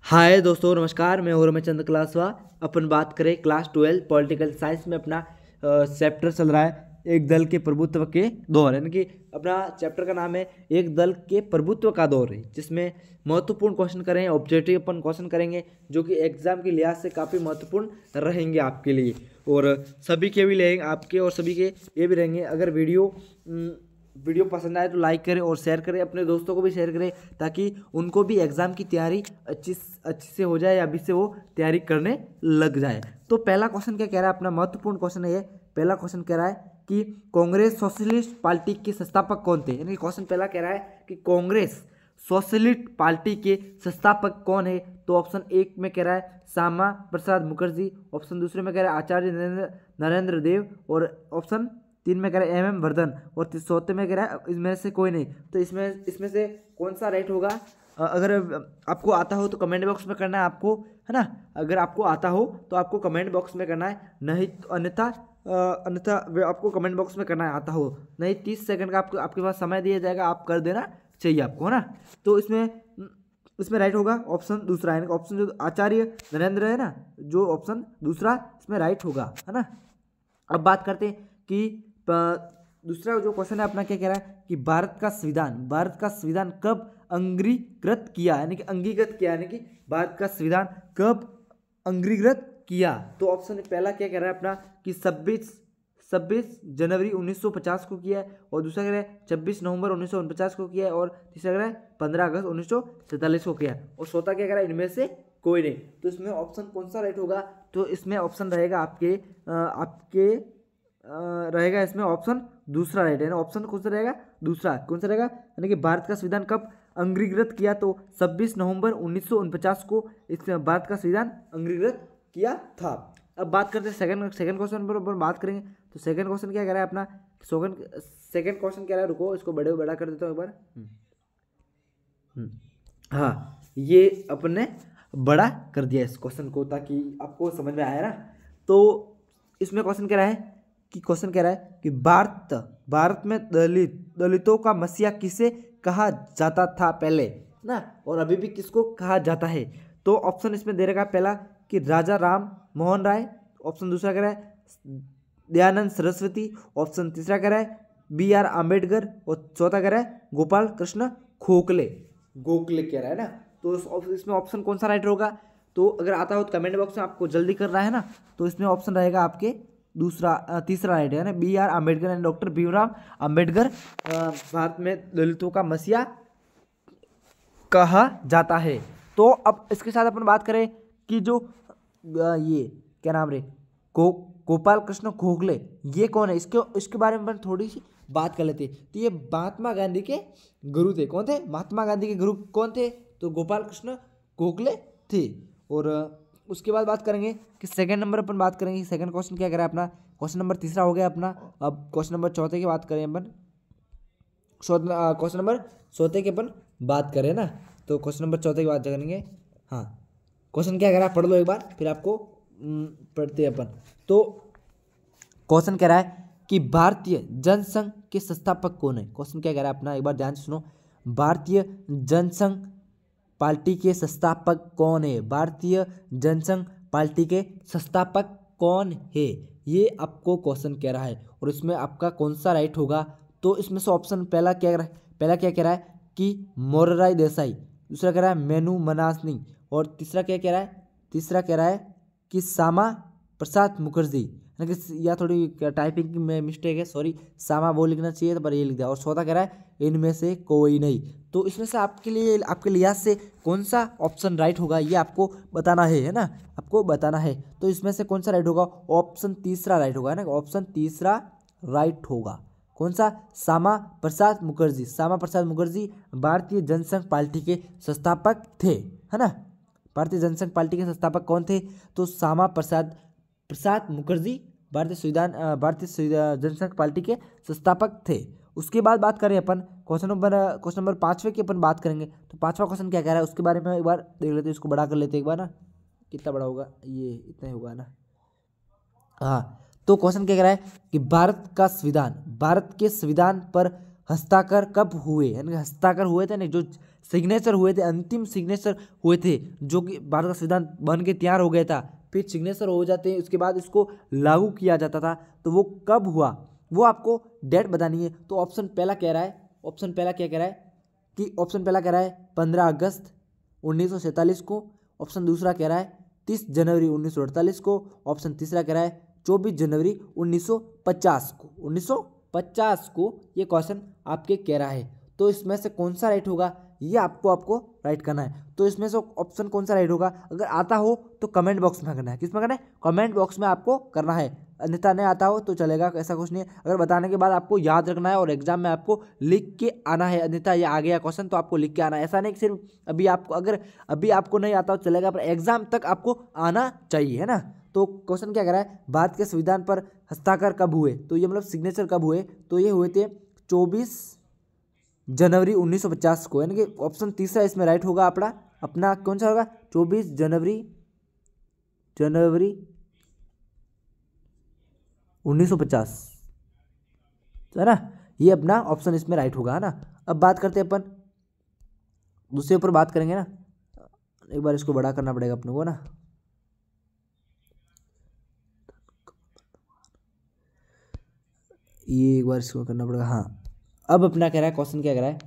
हाय दोस्तों, नमस्कार। मैं हूं रमेश चंद्र क्लासवा। अपन बात करें क्लास 12 पॉलिटिकल साइंस में अपना चैप्टर चल रहा है एक दल के प्रभुत्व के दौर, यानी कि अपना चैप्टर का नाम है एक दल के प्रभुत्व का दौर है, जिसमें महत्वपूर्ण क्वेश्चन करें, ऑब्जेक्टिव अपन क्वेश्चन करेंगे जो कि एग्जाम के लिहाज से काफ़ी महत्वपूर्ण रहेंगे आपके लिए, और सभी के भी रहेंगे आपके और सभी के ये भी रहेंगे। अगर वीडियो पसंद आए तो लाइक करें और शेयर करें, अपने दोस्तों को भी शेयर करें ताकि उनको भी एग्ज़ाम की तैयारी अच्छी से हो जाए, अभी से वो तैयारी करने लग जाए। तो पहला क्वेश्चन क्या कह रहा है, अपना महत्वपूर्ण क्वेश्चन है ये। पहला क्वेश्चन कह रहा है कि कांग्रेस सोशलिस्ट पार्टी के संस्थापक कौन थे, यानी क्वेश्चन पहला कह रहा है कि कांग्रेस सोशलिस्ट पार्टी के संस्थापक कौन है। तो ऑप्शन एक में कह रहा है श्यामा प्रसाद मुखर्जी, ऑप्शन दूसरे में कह रहा है आचार्य नरेंद्र देव, और ऑप्शन तीन में कह रहा है एम वर्धन, और चौथे में कह रहा है इसमें से कोई नहीं। तो इसमें से कौन सा राइट होगा? अगर आपको आता हो तो कमेंट बॉक्स में करना है आपको, है ना। अगर आपको आता हो तो आपको कमेंट बॉक्स में करना है, नहीं तो अन्यथा आपको कमेंट बॉक्स में करना है आता हो, नहीं 30 सेकंड का आपके पास समय दिया जाएगा, आप कर देना चाहिए आपको, है ना। तो इसमें राइट होगा ऑप्शन दूसरा, यानी ऑप्शन जो आचार्य नरेंद्र है ना, जो ऑप्शन दूसरा इसमें राइट होगा, है ना। अब बात करते हैं कि दूसरा जो क्वेश्चन है अपना क्या कह रहा है कि भारत का संविधान कब अंगीकृत किया, यानी कि अंगीकृत किया, यानी कि भारत का संविधान कब अंगीकृत किया। तो ऑप्शन पहला क्या कह रहा है अपना कि 26 जनवरी 1950 को किया है, और दूसरा कह रहा है 26 नवंबर 1949 को किया है, और तीसरा कह रहा है 15 अगस्त 1947 को किया है, और चौथा क्या कह रहा है इनमें से कोई नहीं। तो इसमें ऑप्शन कौन सा राइट होगा? तो इसमें ऑप्शन रहेगा रहेगा इसमें ऑप्शन दूसरा राइट है ना। ऑप्शन कौन सा रहेगा? दूसरा। कौन सा रहेगा? यानी कि भारत का संविधान कब अंगीकृत किया, तो 26 नवंबर 1949 को इस भारत का संविधान अंगीकृत किया था। अब बात करते हैं सेकंड क्वेश्चन पर बात करेंगे। तो सेकंड क्वेश्चन क्या कह रहा है अपना? सेकंड क्वेश्चन कह रहा है, रुको इसको बड़ा कर देता हूँ एक बार। हाँ, ये अपने बड़ा कर दिया इस क्वेश्चन को ताकि आपको समझ में आया ना। तो इसमें क्वेश्चन कह रहा है कि भारत में दलितों का मसीहा किसे कहा जाता था पहले ना, और अभी भी किसको कहा जाता है। तो ऑप्शन इसमें दे रखा पहला कि राजा राम मोहन राय, ऑप्शन दूसरा कह रहा है दयानंद सरस्वती, ऑप्शन तीसरा कह रहा है BR अम्बेडकर, और चौथा कह रहा है गोपाल कृष्ण गोखले कह रहा है ना। तो इसमें ऑप्शन कौन सा राइट होगा? तो अगर आता हो तो कमेंट बॉक्स में आपको जल्दी करना है ना। तो इसमें ऑप्शन रहेगा आपके तीसरा राइट है ना, BR Ambedkar and doctor Bhimrao Ambedkar Bharat में दलितों का मसीहा कहा जाता है। तो अब इसके साथ अपन बात करें कि जो ये क्या नाम रे गोपाल कृष्ण गोखले, ये कौन है, इसके बारे में थोड़ी सी बात कर लेते हैं। तो ये महात्मा गांधी के गुरु थे। कौन थे? महात्मा गांधी के गुरु कौन थे? तो गोपाल कृष्ण गोखले थे। और उसके बाद बात करेंगे कि सेकंड नंबर अपन बात करेंगे। सेकंड क्वेश्चन क्या कह रहा है अपना? क्वेश्चन नंबर तीसरा हो गया अपना। अब क्वेश्चन नंबर चौथे की बात करें अपन। क्वेश्चन नंबर चौथे की अपन बात करें ना, तो क्वेश्चन नंबर चौथे की बात करेंगे। हाँ, क्वेश्चन क्या कह रहा है पढ़ लो एक बार, फिर आपको पढ़ते हैं अपन। तो क्वेश्चन कह रहा है कि भारतीय जनसंघ के संस्थापक कौन है। क्वेश्चन क्या कह रहा है अपना, एक बार ध्यान से सुनो। भारतीय जनसंघ पार्टी के संस्थापक कौन है? भारतीय जनसंघ पार्टी के संस्थापक कौन है, ये आपको क्वेश्चन कह रहा है, और इसमें आपका कौन सा राइट होगा? तो इसमें से ऑप्शन पहला क्या कह रहा है कि मोरारजी देसाई, दूसरा कह रहा है मेनू मनासनी, और तीसरा कह रहा है कि श्यामा प्रसाद मुखर्जी, या थोड़ी टाइपिंग में मिस्टेक है, सॉरी, श्यामा वो लिखना चाहिए था पर ये लिख दिया, और चौथा कह रहा है इनमें से कोई नहीं। तो इसमें से आपके लिहाज से कौन सा ऑप्शन राइट होगा, ये आपको बताना है ना, आपको बताना है। तो इसमें से कौन सा राइट होगा? ऑप्शन तीसरा राइट होगा, है ना। ऑप्शन तीसरा राइट होगा। कौन सा? श्यामा प्रसाद मुखर्जी भारतीय जनसंघ पार्टी के संस्थापक थे, है ना। भारतीय जनसंघ पार्टी के संस्थापक कौन थे? तो श्यामा प्रसाद मुखर्जी भारतीय जनसंघ पार्टी के संस्थापक थे। उसके बाद बात करें अपन क्वेश्चन नंबर 5वें की अपन बात करेंगे। तो 5वां क्वेश्चन क्या कह रहा है उसके बारे में एक बार देख लेते हैं। इसको बड़ा कर लेते हैं एक बार ना, कितना बड़ा होगा ये, इतना ही होगा ना। हाँ, तो क्वेश्चन क्या कह रहा है कि भारत के संविधान पर हस्ताक्षर कब हुए, यानी हस्ताक्षर हुए थे ना, जो सिग्नेचर हुए थे, अंतिम सिग्नेचर हुए थे, जो कि भारत का संविधान बन के तैयार हो गया था, फिर सिग्नेचर हो जाते हैं, उसके बाद इसको लागू किया जाता था, तो वो कब हुआ वो आपको डेट बतानी है। तो ऑप्शन पहला कह रहा है, ऑप्शन पहला क्या कह रहा है कि ऑप्शन पहला कह रहा है 15 अगस्त 1947 को, ऑप्शन दूसरा कह रहा है 30 जनवरी 1948 को, ऑप्शन तीसरा कह रहा है 24 जनवरी 1950 को। 1950 को ये क्वेश्चन आपके कह रहा है, तो इसमें से कौन सा राइट होगा ये आपको राइट करना है। तो इसमें से ऑप्शन कौन सा राइट होगा, अगर आता हो तो कमेंट बॉक्स में करना है। किस में करना है, कमेंट बॉक्स में आपको करना है, अन्यथा नहीं आता हो तो चलेगा, ऐसा कुछ नहीं है। अगर बताने के बाद आपको याद रखना है और एग्जाम में आपको लिख के आना है, अन्यथा ये आ गया क्वेश्चन तो आपको लिख के आना है। ऐसा नहीं कि सिर्फ अभी आपको, अगर अभी आपको नहीं आता हो चलेगा, पर एग्जाम तक आपको आना चाहिए, है ना। तो क्वेश्चन क्या कर रहा है, भारत के संविधान पर हस्ताक्षर कब हुए, तो ये मतलब सिग्नेचर कब हुए, तो ये हुए थे 24 जनवरी 1950 को, यानी कि ऑप्शन तीसरा इसमें राइट होगा अपना कौन सा होगा, 24 जनवरी 1950, है ना, ये अपना ऑप्शन इसमें राइट होगा, है ना। अब बात करते हैं अपन दूसरे ऊपर बात करेंगे ना, एक बार इसको बड़ा करना पड़ेगा अपने को ना, ये एक बार इसको करना पड़ेगा। हाँ, अब अपना कह रहा है क्वेश्चन क्या कह रहा है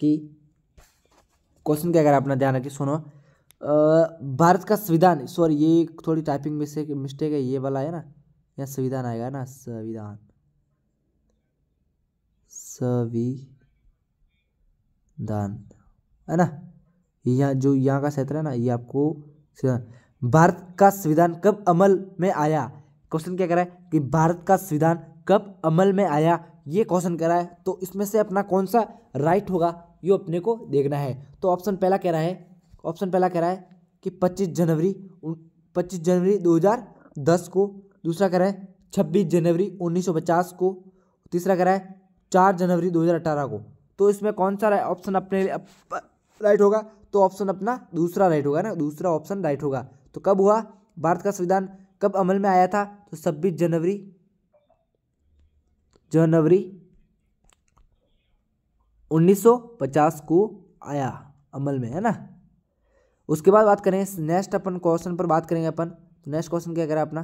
कि क्वेश्चन क्या कह रहा है, अपना ध्यान रखिए सुनो। भारत का संविधान, सॉरी ये थोड़ी टाइपिंग में से मिस्टेक है, ये वाला है ना, या संविधान आएगा ना, संविधान है ना, यहाँ जो यहाँ का क्षेत्र है ना, ये आपको भारत का संविधान कब अमल में आया, क्वेश्चन क्या कह रहा है कि भारत का संविधान कब अमल में आया, ये क्वेश्चन कह रहा है। तो इसमें से अपना कौन सा राइट होगा ये अपने को देखना है। तो ऑप्शन पहला कह रहा है कि 25 जनवरी 2010 को, दूसरा कह रहा है 26 जनवरी 1950 को, तीसरा कह रहा है 4 जनवरी 2018 को। तो इसमें कौन सा ऑप्शन अपने राइट होगा, तो ऑप्शन अपना दूसरा राइट होगा ना, दूसरा ऑप्शन राइट होगा। तो कब हुआ, भारत का संविधान कब अमल में आया था, तो 26 जनवरी 1950 को आया अमल में, है ना। उसके बाद बात करें नेक्स्ट अपन क्वेश्चन पर बात करेंगे अपन। तो नेक्स्ट क्वेश्चन क्या कह रहा है अपना,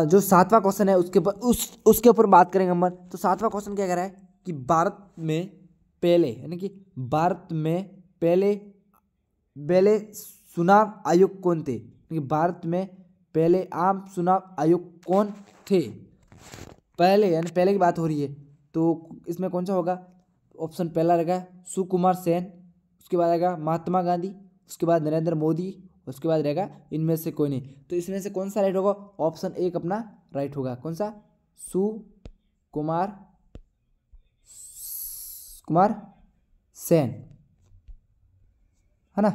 जो सातवां क्वेश्चन है उसके ऊपर बात करेंगे अपन। तो सातवां क्वेश्चन क्या कह रहा है कि भारत में पहले, यानी कि भारत में पहले चुनाव आयोग कौन थे, यानी कि भारत में पहले आम चुनाव आयोग कौन थे, पहले यानी पहले की बात हो रही है। तो इसमें कौन सा होगा, ऑप्शन पहला रहेगा सुकुमार सेन, उसके बाद आएगा महात्मा गांधी, उसके बाद नरेंद्र मोदी, उसके बाद रहेगा इनमें से कोई नहीं। तो इसमें से कौन सा राइट होगा, ऑप्शन एक अपना राइट होगा, कौन सा, सुकुमार सेन, है ना,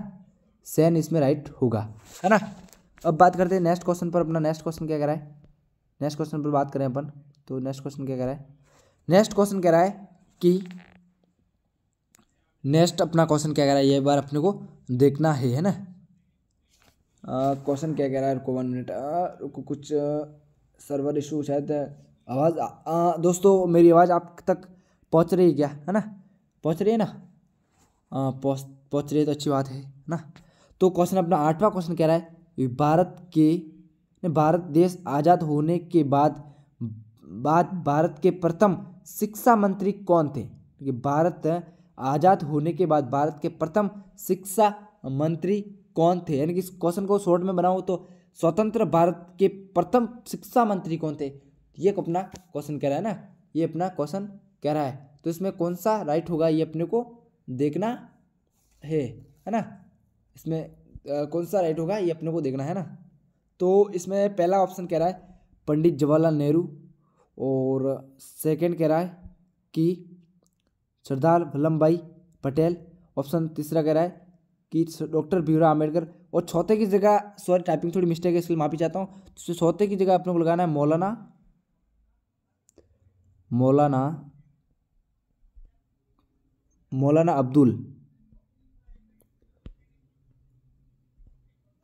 सेन इसमें राइट होगा, है ना। अब बात करते हैं नेक्स्ट क्वेश्चन पर। अपना नेक्स्ट क्वेश्चन क्या कह रहा है, नेक्स्ट क्वेश्चन पर बात करें अपन। तो नेक्स्ट क्वेश्चन क्या कह रहा है, नेक्स्ट क्वेश्चन कह रहा है कि नेक्स्ट अपना क्वेश्चन क्या कह रहा है, ये बार अपने को देखना है ना। क्वेश्चन क्या कह रहा है, रुको 1 मिनट, रुको कुछ सर्वर इशू शायद, आवाज़ दोस्तों मेरी आवाज़ आप तक पहुंच रही है क्या, है ना, पहुंच रही है ना, पहुंच रही है तो अच्छी बात है ना। तो क्वेश्चन अपना आठवां क्वेश्चन कह रहा है कि भारत देश आज़ाद होने के बाद भारत के प्रथम शिक्षा मंत्री कौन थे, कि भारत आज़ाद होने के बाद भारत के प्रथम शिक्षा मंत्री कौन थे, यानी कि इस क्वेश्चन को शॉर्ट में बनाऊं तो स्वतंत्र भारत के प्रथम शिक्षा मंत्री कौन थे, ये अपना क्वेश्चन कह रहा है ना, ये अपना क्वेश्चन कह रहा है। तो इसमें कौन सा राइट होगा ये अपने को देखना है ना, इसमें कौन सा राइट होगा ये अपने को देखना है ना। तो इसमें पहला ऑप्शन कह रहा है पंडित जवाहरलाल नेहरू, और सेकंड कह रहा है कि सरदार वल्लभ भाई पटेल, ऑप्शन तीसरा कह रहा है कि डॉक्टर भीमराव आम्बेडकर, और चौथे की जगह, सॉरी टाइपिंग थोड़ी मिस्टेक है इसके लिए माफी चाहता हूँ, तो चौथे की जगह अपने को लगाना है मौलाना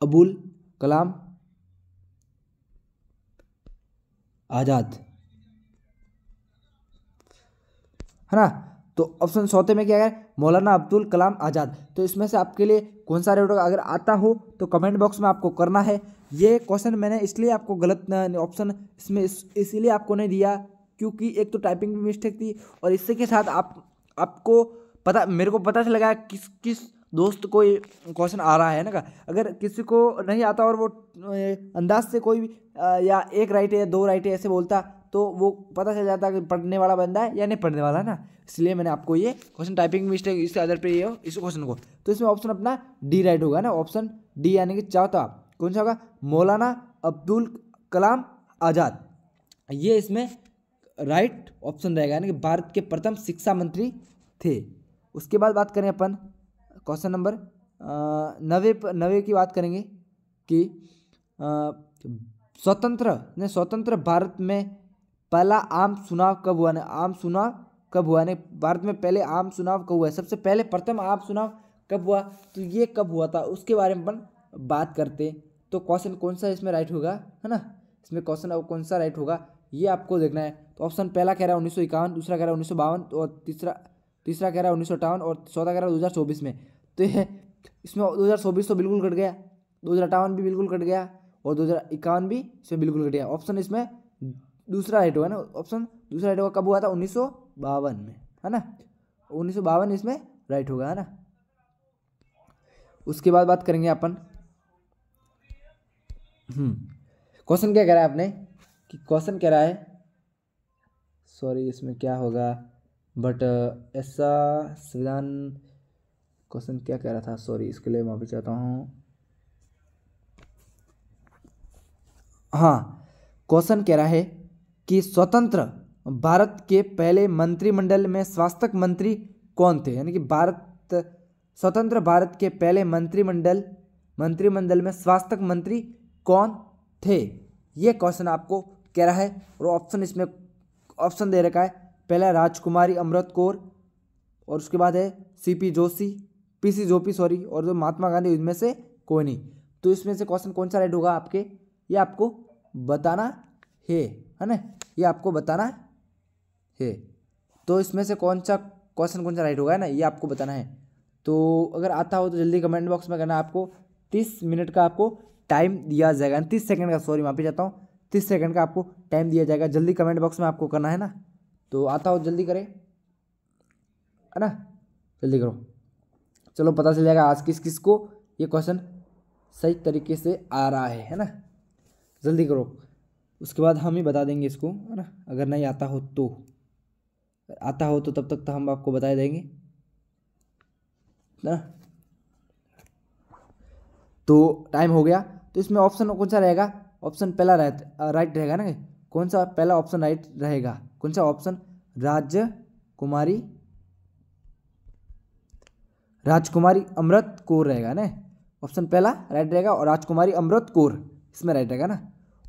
अबुल कलाम आजाद, है ना। तो ऑप्शन चौथे में क्या है, मौलाना अब्दुल कलाम आज़ाद। तो इसमें से आपके लिए कौन सा राइट होगा, अगर आता हो तो कमेंट बॉक्स में आपको करना है। ये क्वेश्चन मैंने इसलिए आपको गलत ऑप्शन इसमें इसीलिए आपको नहीं दिया क्योंकि एक तो टाइपिंग में मिस्टेक थी, और इससे के साथ आपको पता, मेरे को पता चल गया किस किस दोस्त को ये क्वेश्चन आ रहा है ना का। अगर किसी को नहीं आता और वो अंदाज से कोई या एक राइट है या दो राइट है ऐसे बोलता, तो वो पता चल जाता कि पढ़ने वाला बंदा है या नहीं पढ़ने वाला है ना। इसलिए मैंने आपको ये क्वेश्चन टाइपिंग मिस्टेक इसके आधार पे ये इस क्वेश्चन को, तो इसमें ऑप्शन अपना डी राइट होगा ना, ऑप्शन डी यानी कि चौथा कौन सा होगा, मौलाना अब्दुल कलाम आज़ाद। ये इसमें राइट ऑप्शन रहेगा, यानी कि भारत के प्रथम शिक्षा मंत्री थे। उसके बाद बात करें अपन क्वेश्चन नंबर 9 की बात करेंगे कि स्वतंत्र भारत में पहला आम चुनाव कब हुआ, आम चुनाव कब हुआ, ने भारत में पहले आम चुनाव कब हुआ है, सबसे पहले प्रथम आम चुनाव कब हुआ, तो ये कब हुआ था उसके बारे में अपन बात करते। तो क्वेश्चन कौन सा इसमें राइट होगा, है ना, इसमें क्वेश्चन अब कौन सा राइट होगा ये आपको देखना है। तो ऑप्शन पहला कह रहा है 1951, दूसरा कह रहा है 1952, और तीसरा कह रहा है 1958, और चौथा कह रहा है 2024 में। तो ये इसमें 2024 तो बिल्कुल कट गया, 2058 भी बिल्कुल कट गया, और 2051 भी इसमें बिल्कुल कट गया। ऑप्शन इसमें दूसरा राइट होगा ना, ऑप्शन दूसरा राइट होगा। कब हुआ था, 1952 में, है ना, 1952 इसमें राइट होगा, है ना। उसके बाद बात करेंगे अपन क्वेश्चन क्या कह रहा है आपने, कि क्वेश्चन कह रहा है, सॉरी इसमें क्या होगा, बट ऐसा संविधान क्वेश्चन क्या कह रहा था, सॉरी इसके लिए माफी चाहता हूँ। हाँ, क्वेश्चन कह रहा है कि स्वतंत्र भारत के पहले मंत्रिमंडल में स्वास्थ्य मंत्री कौन थे, यानी कि स्वतंत्र भारत के पहले मंत्रिमंडल में स्वास्थ्य मंत्री कौन थे, ये क्वेश्चन आपको कह रहा है। और ऑप्शन इसमें ऑप्शन दे रखा है, पहला राजकुमारी अमृत कौर, और उसके बाद है पीसी जोशी सॉरी, और जो महात्मा गांधी, इनमें से कोई नहीं। तो इसमें से क्वेश्चन कौन सा राइट होगा आपके, ये आपको बताना है ना, ये आपको बताना है। तो इसमें से कौन सा राइट होगा, है ना, ये आपको बताना है। तो अगर आता हो तो जल्दी कमेंट बॉक्स में करना। आपको 30 मिनट का आपको टाइम दिया जाएगा, 30 सेकंड का, सॉरी माफी चाहता हूँ, 30 सेकंड का आपको टाइम दिया जाएगा। जल्दी कमेंट बॉक्स में आपको करना है ना, तो आता हो जल्दी करें, है ना, जल्दी करो। चलो पता चल जाएगा आज किस को ये क्वेश्चन सही तरीके से आ रहा है ना, जल्दी करो। उसके बाद हम ही बता देंगे इसको, है ना, अगर नहीं आता हो तो, तब तक तो हम आपको बता देंगे ना। तो टाइम हो गया, तो इसमें ऑप्शन कौन सा रहेगा, ऑप्शन पहला राइट रहेगा ना, कौन सा पहला ऑप्शन राइट रहेगा, कौन सा ऑप्शन, राजकुमारी अमृत कौर रहेगा ना, ऑप्शन पहला राइट रहेगा, और राजकुमारी अमृत कौर इसमें राइट रहेगा ना।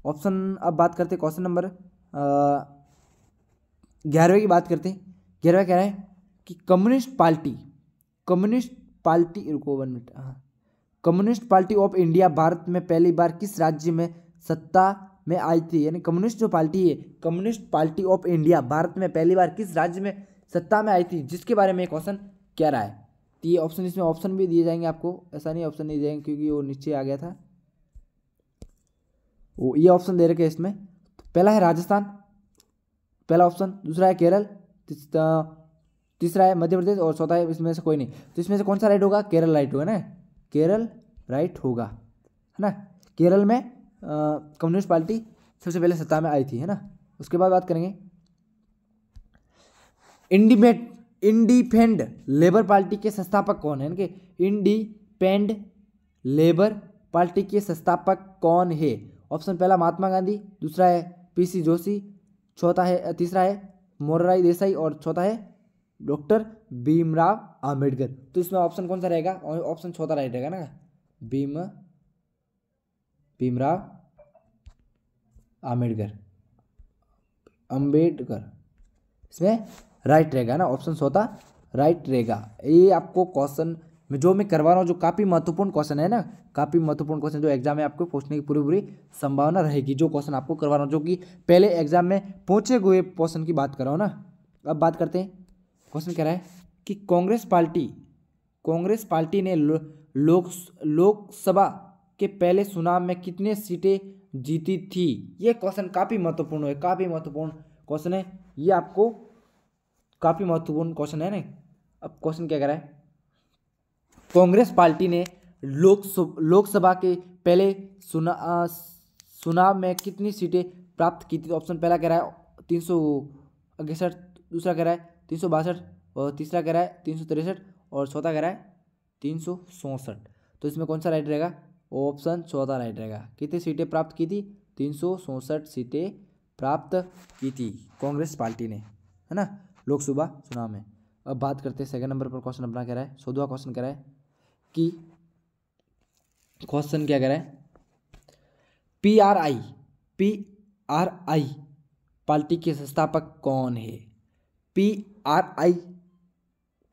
ऑप्शन अब बात करते हैं क्वेश्चन नंबर 11वें की बात करते हैं। 11वां कह रहा है कि कम्युनिस्ट पार्टी रुको 1 मिनट, हाँ, communist party of India Bharat में पहली बार किस राज्य में सत्ता में आई थी, यानी कम्युनिस्ट जो पार्टी है, communist party of India Bharat में पहली बार किस राज्य में सत्ता में आई थी, जिसके बारे में क्वेश्चन कह रहा है। तो ये ऑप्शन, इसमें ऑप्शन भी दिए जाएंगे आपको, ऐसा नहीं ऑप्शन नहीं दिए जाएंगे क्योंकि वो नीचे आ गया था, वो ये ऑप्शन दे रखे इसमें। पहला है राजस्थान, पहला ऑप्शन, दूसरा है केरल, तीसरा है मध्य प्रदेश, और चौथा है इसमें से कोई नहीं। तो इसमें से कौन सा राइट होगा, केरल राइट होगा ना, केरल राइट होगा, है ना। केरल में कम्युनिस्ट पार्टी सबसे पहले सत्ता में आई थी, है ना। उसके बाद बात करेंगे इंडिपेंड लेबर पार्टी के संस्थापक कौन है, यानी कि इंडिपेंड लेबर पार्टी के संस्थापक कौन है। ऑप्शन पहला महात्मा गांधी, दूसरा है पीसी जोशी, तीसरा है मोरारजी देसाई, और चौथा है डॉक्टर भीमराव आम्बेडकर। तो इसमें ऑप्शन कौन सा रहेगा, ऑप्शन चौथा राइट रहेगा ना, भीमराव आम्बेडकर इसमें राइट रहेगा ना, ऑप्शन चौथा राइट रहेगा। ये आपको क्वेश्चन में जो मैं करवा रहा हूँ, जो काफ़ी महत्वपूर्ण क्वेश्चन है ना, काफ़ी महत्वपूर्ण क्वेश्चन जो एग्जाम में आपको पूछने की पूरी संभावना रहेगी, जो क्वेश्चन आपको करवा रहा हूँ, जो कि पहले एग्जाम में पूछे हुए क्वेश्चन की बात कर रहा हूँ ना। अब बात करते हैं क्वेश्चन कह रहा है कि कांग्रेस पार्टी ने लोकसभा के पहले चुनाव में कितने सीटें जीती थी। ये क्वेश्चन काफ़ी महत्वपूर्ण है, काफ़ी महत्वपूर्ण क्वेश्चन है ये, आपको काफ़ी महत्वपूर्ण क्वेश्चन है ना। अब क्वेश्चन क्या कह रहा है, कांग्रेस पार्टी ने लोकसभा के पहले चुनाव में कितनी सीटें प्राप्त की थी। तो ऑप्शन पहला कह रहा है 361, दूसरा कह रहा है 362 और तीसरा कह रहा है 363 और चौथा कह रहा है 364। तो इसमें कौन सा राइट रहेगा, ऑप्शन चौथा राइट रहेगा। कितनी सीटें प्राप्त की थी, 364 सीटें प्राप्त की थी कांग्रेस पार्टी ने, है ना, लोकसभा चुनाव में। अब बात करते हैं सेकंड नंबर पर क्वेश्चन अपना कह रहा है, 14वां क्वेश्चन कह रहा है कि क्वेश्चन क्या कह रहा है, पीआरआई पार्टी के संस्थापक कौन है। पीआरआई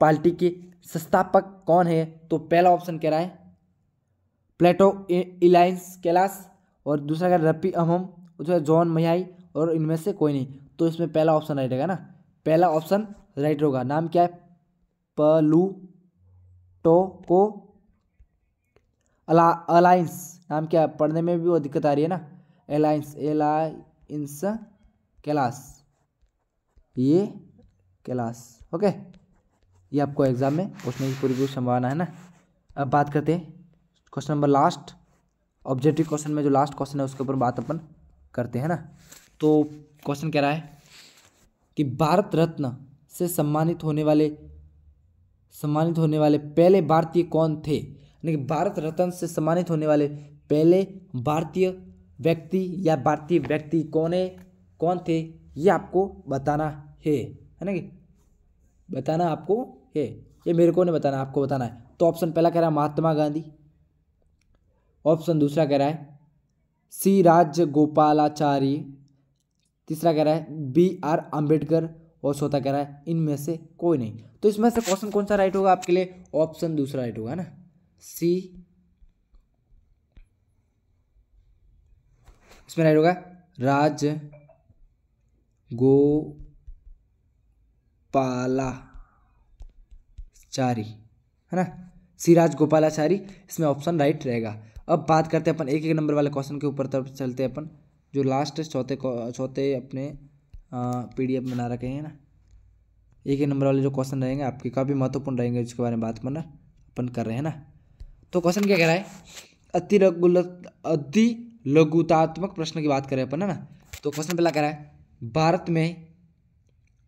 पार्टी के संस्थापक कौन है। तो पहला ऑप्शन कह रहा है प्लेटो इलायंस कैलाश और दूसरा कह रहा है रफी अहमद, दूसरा जॉन मयाई और इनमें से कोई नहीं। तो इसमें पहला ऑप्शन राइट रहेगा ना, पहला ऑप्शन राइट होगा। नाम क्या है, प्लूटो अलायंस, नाम क्या है, पढ़ने में भी वो दिक्कत आ रही है ना, एलायंस कैलाश, ये कैलाश। ओके, ये आपको एग्जाम में पूछने की पूरी संभावना है ना। अब बात करते हैं question number last, objective question में जो लास्ट क्वेश्चन है उसके ऊपर बात अपन करते हैं ना। तो क्वेश्चन कह रहा है कि भारत रत्न से सम्मानित होने वाले पहले भारतीय कौन थे। यानी कि भारत रत्न से सम्मानित होने वाले पहले भारतीय व्यक्ति कौन थे, ये आपको बताना है ना, कि बताना आपको है, ये मेरे को नहीं बताना, आपको बताना है। तो ऑप्शन पहला कह रहा है महात्मा गांधी, ऑप्शन दूसरा कह रहा है सी राजगोपालाचारी, तीसरा कह रहा है BR अम्बेडकर और चौथा कह रहा है इनमें से कोई नहीं। तो इसमें से क्वेश्चन कौन सा राइट होगा आपके लिए, ऑप्शन दूसरा राइट होगा ना, सी। इसमें राइट होगा राजगोपालाचारी, है ना, सी राजगोपालाचारी, इसमें ऑप्शन राइट रहेगा। अब बात करते हैं अपन एक नंबर वाले क्वेश्चन के ऊपर तरफ चलते हैं अपन, जो लास्ट चौथे अपने PDF में बना रखे हैं ना। एक नंबर वाले जो क्वेश्चन रहेंगे आपके काफ़ी महत्वपूर्ण रहेंगे, जिसके बारे में बात करना अपन कर रहे हैं ना। तो क्वेश्चन क्या कह रहा है, अति लघुतात्मक प्रश्न की बात करें अपन, है ना। तो क्वेश्चन पहला कह रहा है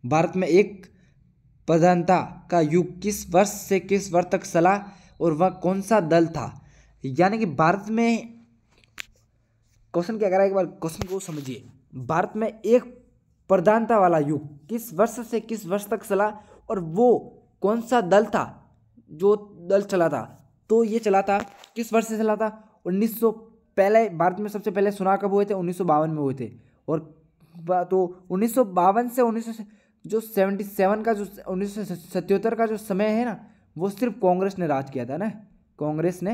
भारत में एक प्रधानता का युग किस वर्ष से किस वर्ष तक चला और वह कौन सा दल था। यानी कि भारत में क्वेश्चन क्या कह रहा है, एक बार क्वेश्चन को समझिए। भारत में एक प्रधानता वाला युग किस वर्ष से किस वर्ष तक चला और वो कौन सा दल था, जो दल चला था। तो ये चला था, किस वर्ष से चला था, 1900। पहले भारत में सबसे पहले चुनाव कब हुए थे, 1952 में हुए थे। और तो 1952 से 1977 का जो 1977 का जो समय है ना, वो सिर्फ कांग्रेस ने राज किया था ना, कांग्रेस ने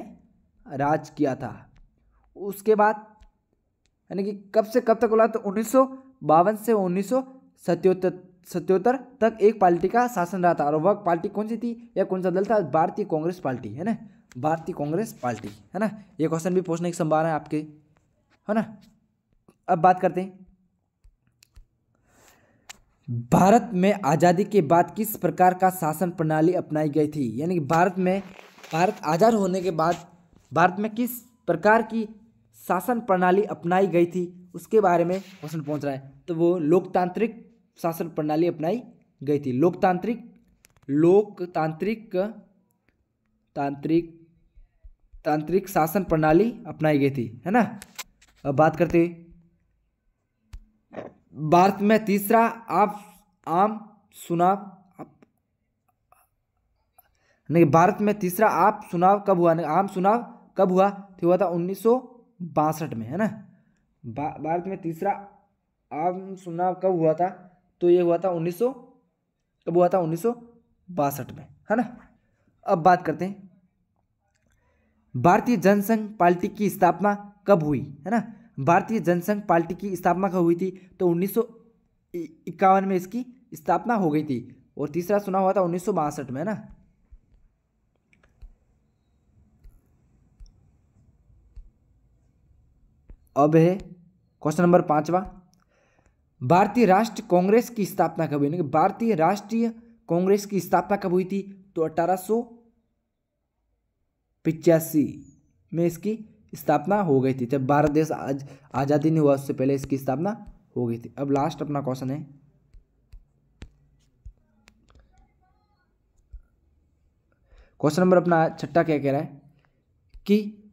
राज किया था। उसके बाद यानी कि कब से कब तक बोला, तो 1952 से 1977 तक एक पार्टी का शासन रहा था। और वह पार्टी कौन सी थी या कौन सा दल था, भारतीय कांग्रेस पार्टी, है ना, भारतीय कांग्रेस पार्टी, है ना। ये क्वेश्चन भी पूछने की संभावना है आपके, है ना। अब बात करते हैं भारत में आज़ादी के बाद किस प्रकार का शासन प्रणाली अपनाई गई थी। यानी कि भारत आज़ाद होने के बाद भारत में किस प्रकार की शासन प्रणाली अपनाई गई थी, उसके बारे में क्वेश्चन पहुंच रहा है। तो वो लोकतांत्रिक शासन प्रणाली अपनाई गई थी, तांत्रिक शासन प्रणाली अपनाई गई थी, है ना। अब बात करते हैं भारत में तीसरा आम चुनाव भारत में तीसरा आम चुनाव कब हुआ, आम चुनाव कब हुआ, तो हुआ था 1962 में, है ना। भारत में तीसरा आम चुनाव कब हुआ था, तो ये हुआ था 1962 में, है ना। अब बात करते हैं भारतीय जनसंघ पार्टी की स्थापना कब हुई, है ना। भारतीय जनसंघ पार्टी की स्थापना कब हुई थी, तो 1951 में इसकी स्थापना हो गई थी। और तीसरा चुनाव हुआ था 1962 में, है ना। अब है क्वेश्चन नंबर 5वां, भारतीय राष्ट्रीय कांग्रेस की स्थापना कब हुई? भारतीय राष्ट्रीय कांग्रेस की स्थापना कब हुई थी? तो 1885 में इसकी स्थापना हो गई थी, जब भारत देश आज आज़ादी नहीं हुआ उससे पहले इसकी स्थापना हो गई थी। अब लास्ट अपना क्वेश्चन है, क्वेश्चन नंबर अपना छठा क्या कह रहा है कि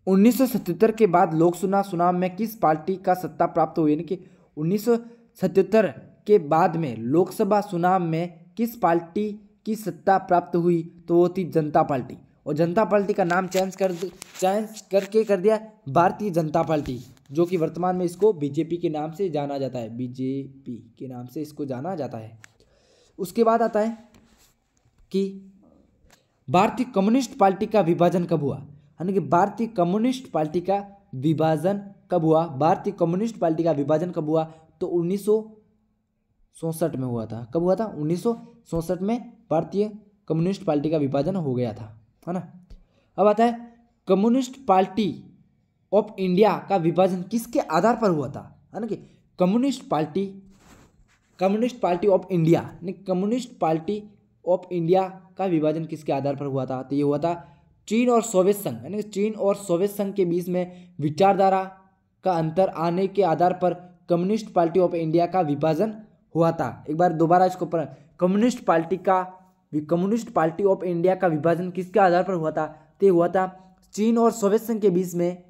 1977 के बाद लोकसभा चुनाव में किस पार्टी का सत्ता प्राप्त हुई? यानी कि 1977 के बाद में लोकसभा चुनाव में किस पार्टी की सत्ता प्राप्त हुई? तो वो थी जनता पार्टी, और जनता पार्टी का नाम चेंज करके कर दिया भारतीय जनता पार्टी, जो कि वर्तमान में इसको बीजेपी के नाम से जाना जाता है, बीजेपी के नाम से इसको जाना जाता है। उसके बाद आता है कि भारतीय कम्युनिस्ट पार्टी का विभाजन कब हुआ? यानी कि भारतीय कम्युनिस्ट पार्टी का विभाजन कब हुआ? भारतीय कम्युनिस्ट पार्टी का विभाजन कब हुआ? तो 1967 में हुआ था। कब हुआ था? 1967 में भारतीय कम्युनिस्ट पार्टी का विभाजन हो गया था, है ना। अब आता है कम्युनिस्ट पार्टी ऑफ इंडिया का विभाजन किसके आधार पर हुआ था? है ना कि कम्युनिस्ट पार्टी ऑफ इंडिया, यानी कम्युनिस्ट पार्टी ऑफ इंडिया का विभाजन किसके आधार पर हुआ था? तो ये हुआ था चीन और सोवियत संघ, यानी चीन और सोवियत संघ के बीच में विचारधारा का अंतर आने के आधार पर कम्युनिस्ट पार्टी ऑफ इंडिया का विभाजन हुआ था। एक बार दोबारा इसको पढ़, कम्युनिस्ट पार्टी ऑफ इंडिया का विभाजन किसके आधार पर हुआ था? तो हुआ था चीन और सोवियत संघ के बीच में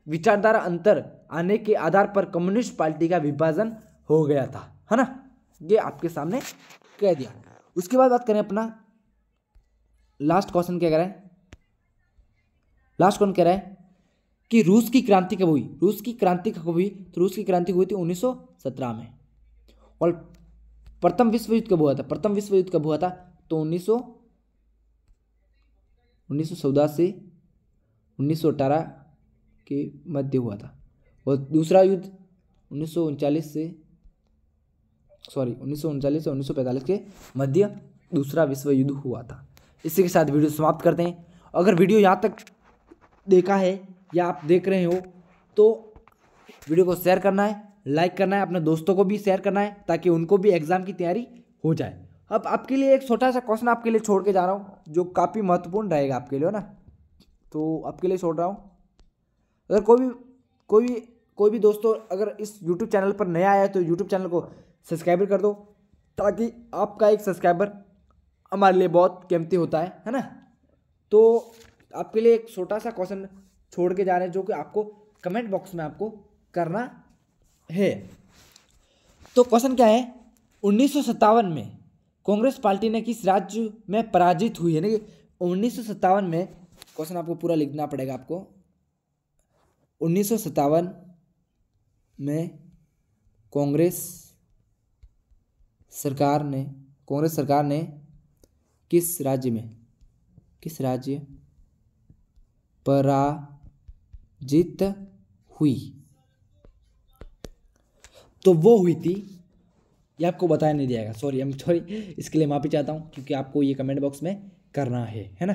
विचारधारा अंतर आने के आधार पर कम्युनिस्ट पार्टी का विभाजन हो गया था, है ना। ये आपके सामने कह दिया। उसके बाद बात करें अपना लास्ट क्वेश्चन क्या कह रहा है? लास्ट क्वेश्चन कह रहा है कि रूस की क्रांति कब हुई? रूस की क्रांति कब हुई? तो रूस की क्रांति हुई थी 1917 में। और प्रथम विश्व युद्ध कब हुआ था? प्रथम विश्व युद्ध कब हुआ था? तो 1914 से 1918 के मध्य हुआ था। और दूसरा युद्ध 1939 से 1945 के मध्य दूसरा विश्व युद्ध हुआ था। इसी के साथ वीडियो समाप्त करते हैं। अगर वीडियो यहाँ तक देखा है या आप देख रहे हो तो वीडियो को शेयर करना है, लाइक करना है, अपने दोस्तों को भी शेयर करना है ताकि उनको भी एग्जाम की तैयारी हो जाए। अब आपके लिए एक छोटा सा क्वेश्चन आपके लिए छोड़ के जा रहा हूँ जो काफ़ी महत्वपूर्ण रहेगा आपके लिए, ना। तो आपके लिए छोड़ रहा हूँ, अगर कोई भी दोस्तों अगर इस यूट्यूब चैनल पर नया आया है तो यूट्यूब चैनल को सब्सक्राइब कर दो, ताकि आपका एक सब्सक्राइबर हमारे लिए बहुत कीमती होता है ना। तो आपके लिए एक छोटा सा क्वेश्चन छोड़ के जा रहे हैं जो कि आपको कमेंट बॉक्स में आपको करना है। तो क्वेश्चन क्या है? 1957 में कांग्रेस पार्टी ने किस राज्य में पराजित हुई? यानी कि 1957 में, क्वेश्चन आपको पूरा लिखना पड़ेगा आपको। 1957 में कांग्रेस सरकार ने किस राज्य पराजित हुई? तो वो हुई थी, ये आपको बताया नहीं जाएगा, सॉरी इसके लिए माफी चाहता हूँ, क्योंकि आपको ये कमेंट बॉक्स में करना है ना।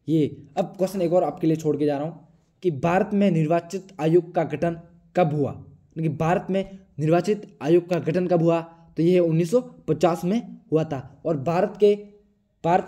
ये अब क्वेश्चन एक और आपके लिए छोड़ के जा रहा हूँ कि भारत में निर्वाचित आयोग का गठन कब हुआ? लेकिन भारत में निर्वाचित आयोग का गठन कब हुआ? तो ये 1950 में हुआ था। और भारत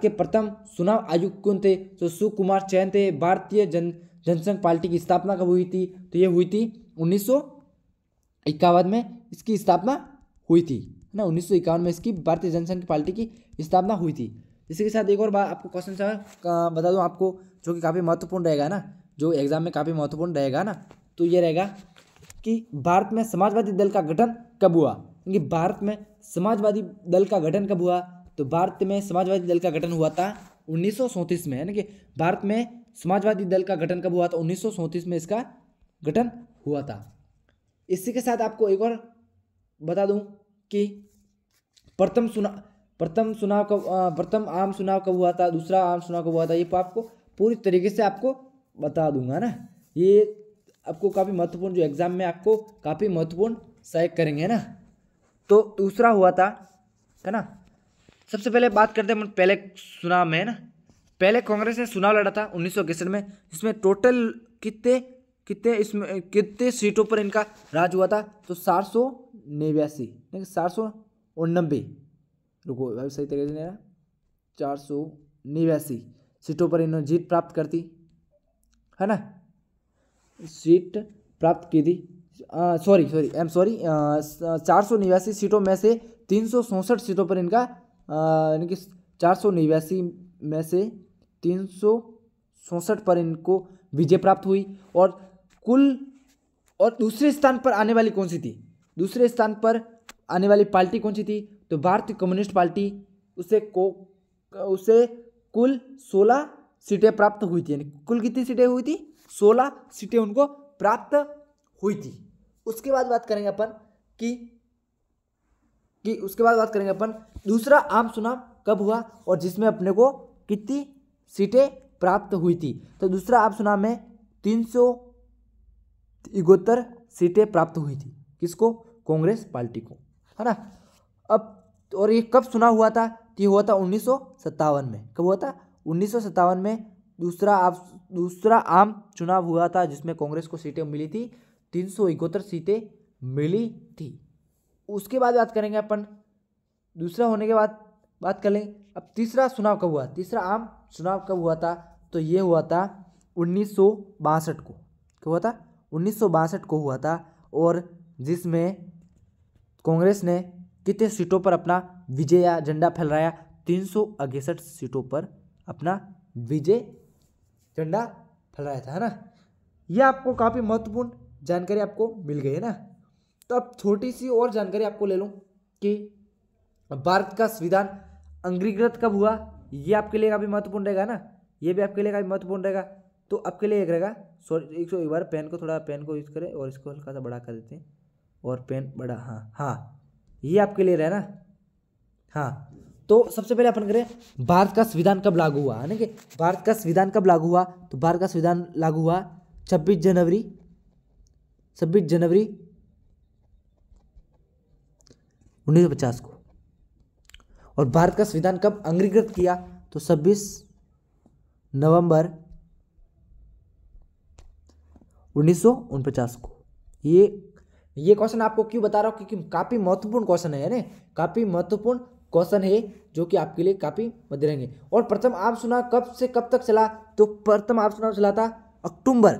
के प्रथम चुनाव आयुक्त कौन थे? तो सुकुमार चैन थे। भारतीय जनसंघ पार्टी की स्थापना कब हुई थी? तो ये हुई थी 1951 में इसकी स्थापना हुई थी, है ना। 1951 में इसकी भारतीय जनसंघ पार्टी की स्थापना हुई थी। इसी के साथ एक और बात आपको क्वेश्चन बता दूं आपको, जो कि काफ़ी महत्वपूर्ण रहेगा ना, जो एग्जाम में काफ़ी महत्वपूर्ण रहेगा ना, तो ये रहेगा कि भारत में समाजवादी दल का गठन कब हुआ? क्योंकि भारत में समाजवादी दल का गठन कब हुआ? तो भारत में समाजवादी दल का गठन हुआ था 1937 में, यानी कि भारत में समाजवादी दल का गठन कब हुआ था? 1937 में इसका गठन हुआ था। इसी के साथ आपको एक और बता दूं कि प्रथम आम चुनाव कब हुआ था, दूसरा आम चुनाव कब हुआ था, ये आपको पूरी तरीके से आपको बता दूंगा ना। ये आपको काफ़ी महत्वपूर्ण, जो एग्जाम में आपको काफ़ी महत्वपूर्ण सहायक करेंगे, है ना। तो दूसरा हुआ था है ना। सबसे पहले बात करते हैं पहले चुनाव में, है ना। पहले कांग्रेस ने चुनाव लड़ा था 1961 में, जिसमें टोटल कितने सीटों पर इनका राज हुआ था, तो 489, 489, रुको भाई सही तरीके से नहीं रहा, 489 सीटों पर इन्होंने जीत प्राप्त कर दी, है ना, सीट प्राप्त की थी। सॉरी 489 सीटों में से 367 सीटों पर इनका यानी कि 489 में से 367 पर इनको विजय प्राप्त हुई। और दूसरे स्थान पर आने वाली कौन सी थी, दूसरे स्थान पर आने वाली पार्टी कौन सी थी, तो भारतीय कम्युनिस्ट पार्टी, उसे कुल 16 सीटें प्राप्त हुई थी। यानी कुल कितनी सीटें हुई थी, 16 सीटें उनको प्राप्त हुई थी। उसके बाद बात करेंगे अपन दूसरा आम चुनाव कब हुआ और जिसमें अपने को कितनी सीटें प्राप्त हुई थी, तो दूसरा आम चुनाव में 371 सीटें प्राप्त हुई थी। किसको, कांग्रेस पार्टी को, है ना। अब और ये कब चुनाव हुआ था, ये हुआ था 1957 में। कब हुआ था, 1957 में दूसरा आम चुनाव हुआ था, जिसमें कांग्रेस को सीटें मिली थी, 371 सीटें मिली थी। उसके बाद बात करेंगे अपन, दूसरा होने के बाद बात कर लेंगे अब तीसरा चुनाव कब हुआ, तीसरा आम चुनाव कब हुआ था, तो ये हुआ था 1962 को। कब हुआ था, 1962 को हुआ था, और जिसमें कांग्रेस ने कितने सीटों पर अपना विजय या झंडा फहराया, 361 सीटों पर अपना विजय झंडा फहराया था, है ना। यह आपको काफ़ी महत्वपूर्ण जानकारी आपको मिल गई है ना। तो अब छोटी सी और जानकारी आपको ले लूँ कि भारत का संविधान अंगीकृत कब हुआ, ये आपके लिए काफ़ी महत्वपूर्ण रहेगा ना, ये भी आपके लिए काफ़ी महत्वपूर्ण रहेगा। तो आपके लिए एक रहेगा, सॉरी एक बार पेन को यूज़ करें और इसको हल्का सा बड़ा कर देते हैं, और पेन बड़ा, हाँ ये आपके लिए रहे ना। हाँ, तो सबसे पहले अपन करें भारत का संविधान कब लागू हुआ, है ना, कि भारत का संविधान कब लागू हुआ, तो भारत का संविधान लागू हुआ 26 जनवरी 1950 को। और भारत का संविधान कब अंगीकृत किया, तो 26 नवंबर 1949 को। ये क्वेश्चन आपको क्यों बता रहा हूँ, क्योंकि काफ़ी महत्वपूर्ण क्वेश्चन है ना, काफ़ी महत्वपूर्ण क्वेश्चन है, जो कि आपके लिए काफ़ी मदद रहेंगे। और प्रथम आम चुनाव कब से कब तक चला, तो प्रथम आम चुनाव चला था अक्टूबर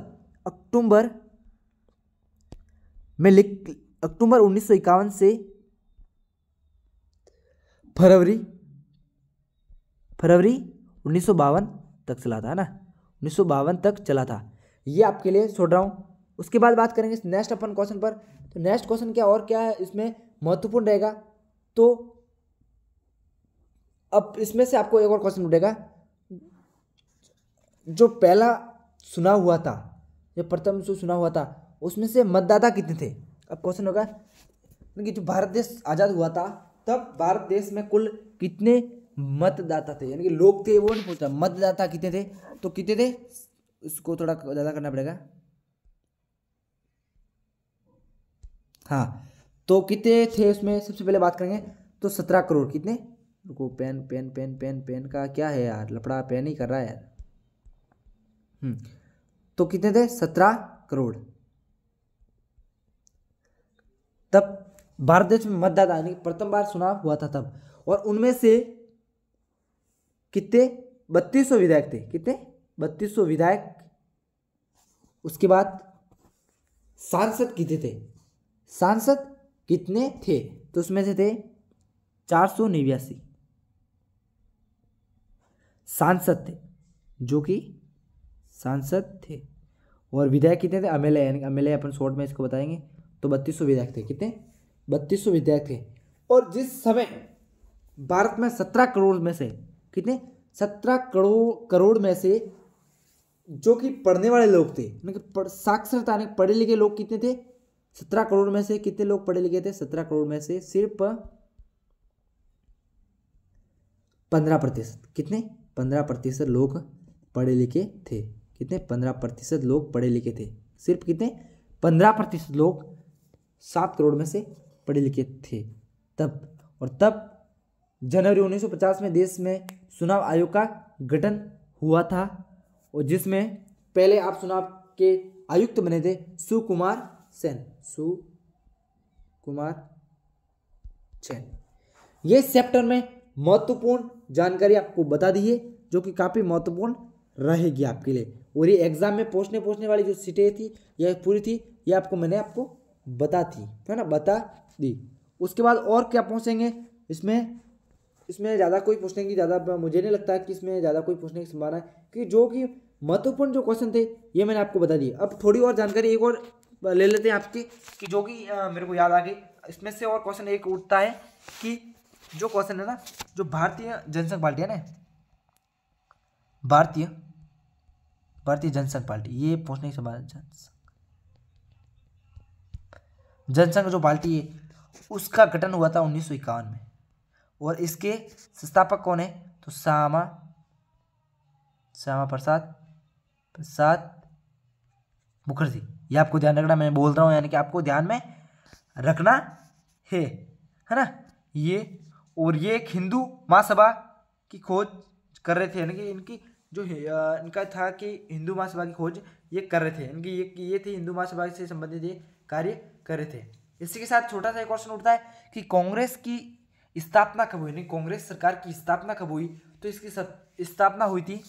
में अक्टूबर 1951 से फरवरी 1952 तक चला था, है ना, 1952 तक चला था। ये आपके लिए छोड़ रहा हूँ। उसके बाद बात करेंगे नेक्स्ट अपन क्वेश्चन पर। तो नेक्स्ट क्वेश्चन क्या है इसमें महत्वपूर्ण रहेगा, तो अब इसमें से आपको एक और क्वेश्चन उठेगा, जो पहला चुनाव हुआ था, जो प्रथम जो चुनाव हुआ था, उसमें से मतदाता कितने थे। अब क्वेश्चन होगा कि जो भारत देश आज़ाद हुआ था, तब भारत देश में कुल कितने मतदाता थे, यानी कि लोग थे, वो नहीं पूछता, मतदाता कितने थे, तो कितने थे, इसको थोड़ा ज़्यादा करना पड़ेगा। हाँ, तो कितने थे उसमें, सबसे पहले बात करेंगे तो 17 करोड़। कितने, रुको, पेन का क्या है यार, लफड़ा पेन ही कर रहा है यार। तो कितने थे, 17 करोड़। तब भारत देश में मतदाता यानी प्रथम बार चुनाव हुआ था तब, और उनमें से कितने, 3200 विधायक थे। कितने, 3200 विधायक। उसके बाद सांसद कितने थे, सांसद कितने थे, तो उसमें से थे 489 सांसद थे, जो कि सांसद थे। और विधायक कितने थे, एमएलए, यानी एमएलए अपन शॉर्ट में इसको बताएंगे, तो 3200 विधायक थे। कितने, 3200 विधायक थे। और जिस समय भारत में 17 करोड़ में से कितने, 17 करोड़ में से जो कि पढ़ने वाले लोग थे, साक्षरता यानी पढ़े लिखे लोग कितने थे, 17 करोड़ में से कितने लोग पढ़े लिखे थे, 17 करोड़ में से सिर्फ 15%। कितने, 15% लोग पढ़े लिखे थे। कितने, 15% लोग पढ़े लिखे थे। सिर्फ कितने, 15% लोग 7 करोड़ में से पढ़े लिखे थे तब। और तब जनवरी 1950 में देश में चुनाव आयोग का गठन हुआ था और जिसमें पहले आप चुनाव के आयुक्त बने थे सुकुमार सेन। ये चैप्टर में महत्वपूर्ण जानकारी आपको बता दी है जो कि काफ़ी महत्वपूर्ण रहेगी आपके लिए। और ये एग्जाम में पूछने वाली जो सीटें थी यह पूरी थी, ये मैंने आपको बता दी। उसके बाद और क्या पूछेंगे इसमें ज़्यादा कोई पूछने की ज़्यादा मुझे नहीं लगता कि इसमें ज़्यादा कोई पूछने की संभावना है, कि जो कि महत्वपूर्ण जो क्वेश्चन थे ये मैंने आपको बता दिए। अब थोड़ी और जानकारी एक और ले लेते हैं आपकी, कि जो कि मेरे को याद आ गई। इसमें से और क्वेश्चन एक उठता है कि जो क्वेश्चन है ना, जो भारतीय जनसंघ पार्टी है ना, भारतीय जनसंघ पार्टी, ये पूछने की संभावना। जनसंघ जो पार्टी है उसका गठन हुआ था 1951 में और इसके संस्थापक कौन है, तो श्यामा प्रसाद मुखर्जी। ये आपको ध्यान रखना, मैं बोल रहा हूँ यानी कि आपको ध्यान में रखना है ना ये। और ये एक हिंदू महासभा की खोज कर रहे थे, यानी कि इनकी जो इनका था कि हिंदू महासभा की खोज ये कर रहे थे, इनकी ये थी हिंदू महासभा से संबंधित ये कार्य कर रहे थे। इसी के साथ छोटा सा एक क्वेश्चन उठता है कि कांग्रेस की स्थापना कब हुई, नहीं कांग्रेस सरकार की स्थापना कब हुई, तो इसकी स्थापना हुई थी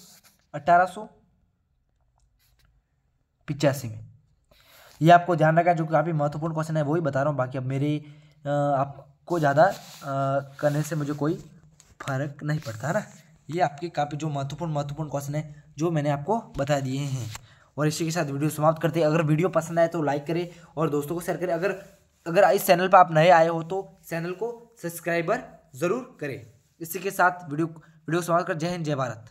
1885 में। ये आपको ध्यान रखा, जो काफ़ी महत्वपूर्ण क्वेश्चन है वही बता रहा हूँ। बाकी अब मेरे आपको ज़्यादा करने से मुझे कोई फर्क नहीं पड़ता है ना। ये आपके काफ़ी जो महत्वपूर्ण क्वेश्चन है जो मैंने आपको बता दिए हैं। और इसी के साथ वीडियो समाप्त करते हैं। अगर वीडियो पसंद आए तो लाइक करें और दोस्तों को शेयर करें। अगर इस चैनल पर आप नए आए हो तो चैनल को सब्सक्राइबर ज़रूर करें। इसी के साथ वीडियो समाप्त कर। जय हिंद, जय भारत।